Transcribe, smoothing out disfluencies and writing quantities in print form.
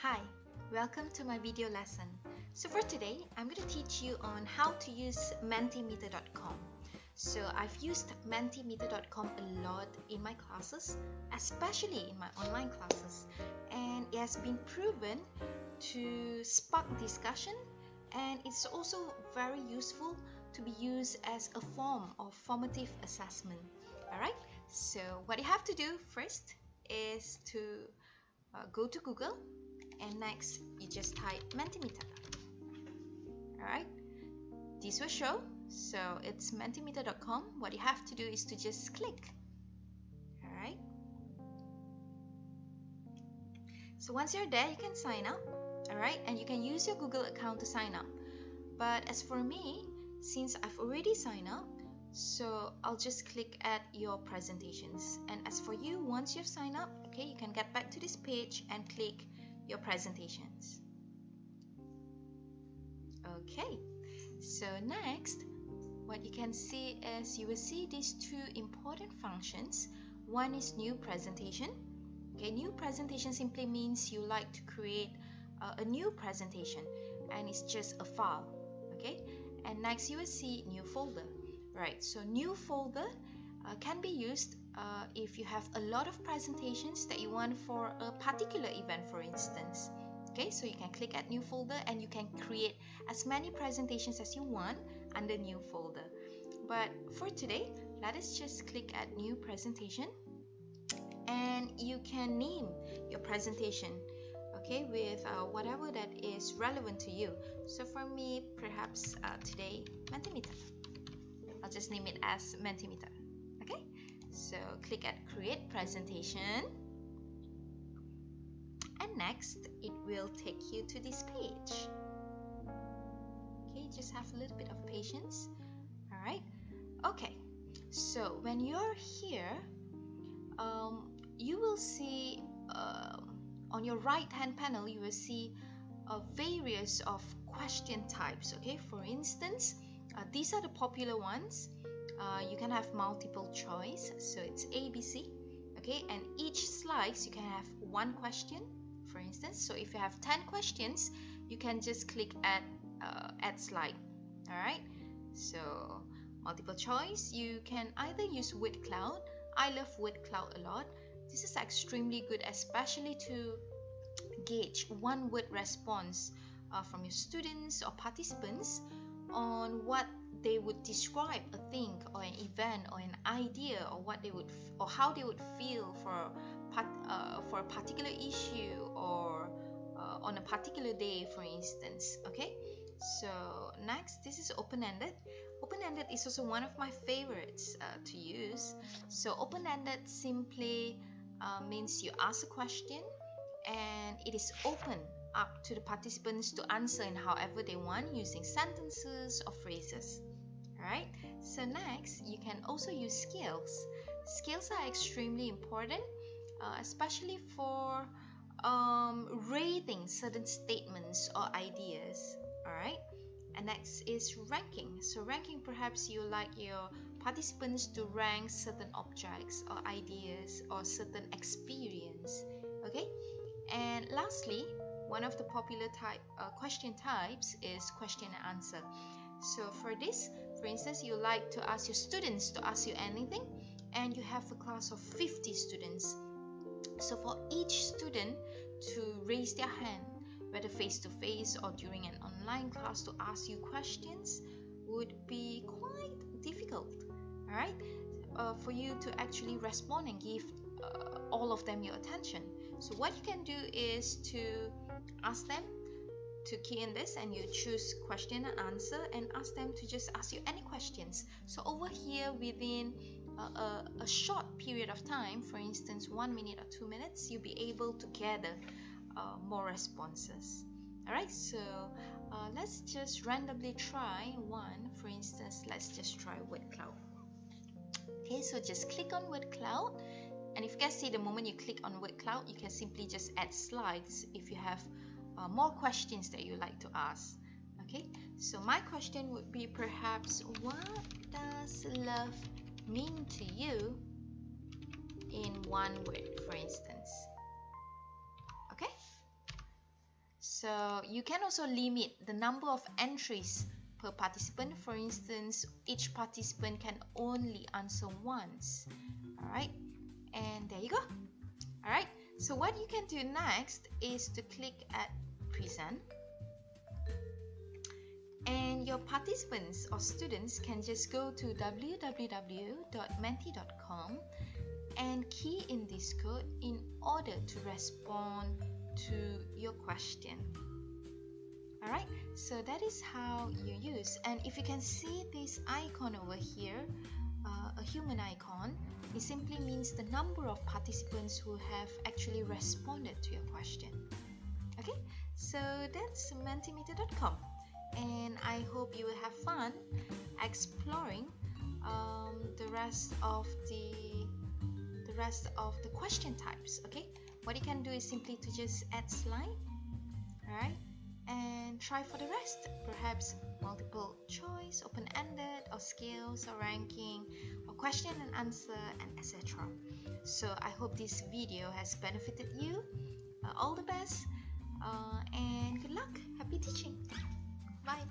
Hi, welcome to my video lesson. So for today, I'm going to teach you on how to use Mentimeter.com. So I've used Mentimeter.com a lot in my classes, especially in my online classes, and it has been proven to spark discussion, and it's also very useful to be used as a form of formative assessment. Alright, so what you have to do first is to go to Google, and next you just type Mentimeter. Alright, this will show. So it's Mentimeter.com. What you have to do is to just click. Alright, so once you're there, you can sign up. Alright, and you can use your Google account to sign up. But as for me, since I've already signed up, so I'll just click at your presentations. And as for you, once you've signed up, okay, you can get back to this page and click your presentations. Okay, so next, what you can see is you will see these two important functions. One is new presentation. Okay, new presentation simply means you like to create a new presentation, and it's just a file. Okay, and next you will see new folder. Right, so new folder can be used if you have a lot of presentations that you want for a particular event, for instance. Okay, so you can click at new folder and you can create as many presentations as you want under new folder. But for today, let us just click at new presentation, and you can name your presentation, okay, with whatever that is relevant to you. So for me, perhaps today, Mentimeter. I'll just name it as Mentimeter. Okay, so click at create presentation, and next it will take you to this page. Okay, just have a little bit of patience. Alright, okay, so when you're here, you will see on your right hand panel, you will see various of question types. Okay, for instance, these are the popular ones. You can have multiple choice, so it's ABC. Okay, and each slides you can have one question, for instance. So if you have 10 questions, you can just click add slide. All right, so multiple choice, you can either use word cloud. I love word cloud a lot. This is extremely good, especially to gauge one word response from your students or participants on what they would describe a thing or an event or an idea, or what they would or how they would feel for a particular issue, or on a particular day, for instance. Okay, so next, this is open-ended. Open-ended is also one of my favorites to use. So open-ended simply means you ask a question and it is open up to the participants to answer in however they want, using sentences or phrases. Alright, so next you can also use scales. Scales are extremely important, especially for rating certain statements or ideas. Alright, and next is ranking. So ranking, perhaps you like your participants to rank certain objects or ideas or certain experience. Okay, and lastly, one of the popular question types is question and answer. So for this, for instance, you like to ask your students to ask you anything, and you have a class of 50 students. So for each student to raise their hand, whether face-to-face or during an online class, to ask you questions would be quite difficult. Alright, for you to actually respond and give all of them your attention. So what you can do is to ask them to key in this, and you choose question and answer, and ask them to just ask you any questions. So over here, within a short period of time, for instance 1 minute or 2 minutes, you'll be able to gather more responses. Alright, so let's just randomly try one. For instance, let's just try word cloud. Okay, so just click on word cloud, and if you can see, the moment you click on word cloud, you can simply just add slides if you have more questions that you like to ask. Okay, so my question would be perhaps, what does love mean to you in one word, for instance? Okay, You can also limit the number of entries per participant. For instance, each participant can only answer once. Alright, and there you go. Alright, so what you can do next is to click at present, and your participants or students can just go to www.menti.com and key in this code in order to respond to your question. Alright, so that is how you use. And if you can see this icon over here, a human icon, it simply means the number of participants who have actually responded to your question. Okay, so that's mentimeter.com, and I hope you will have fun exploring the rest of the question types. Okay, what you can do is simply to just add slide, alright, and try for the rest. Perhaps multiple choice, open-ended, or scales, or ranking, or question and answer, and etc. So I hope this video has benefited you. All the best, and good luck. Happy teaching. Bye.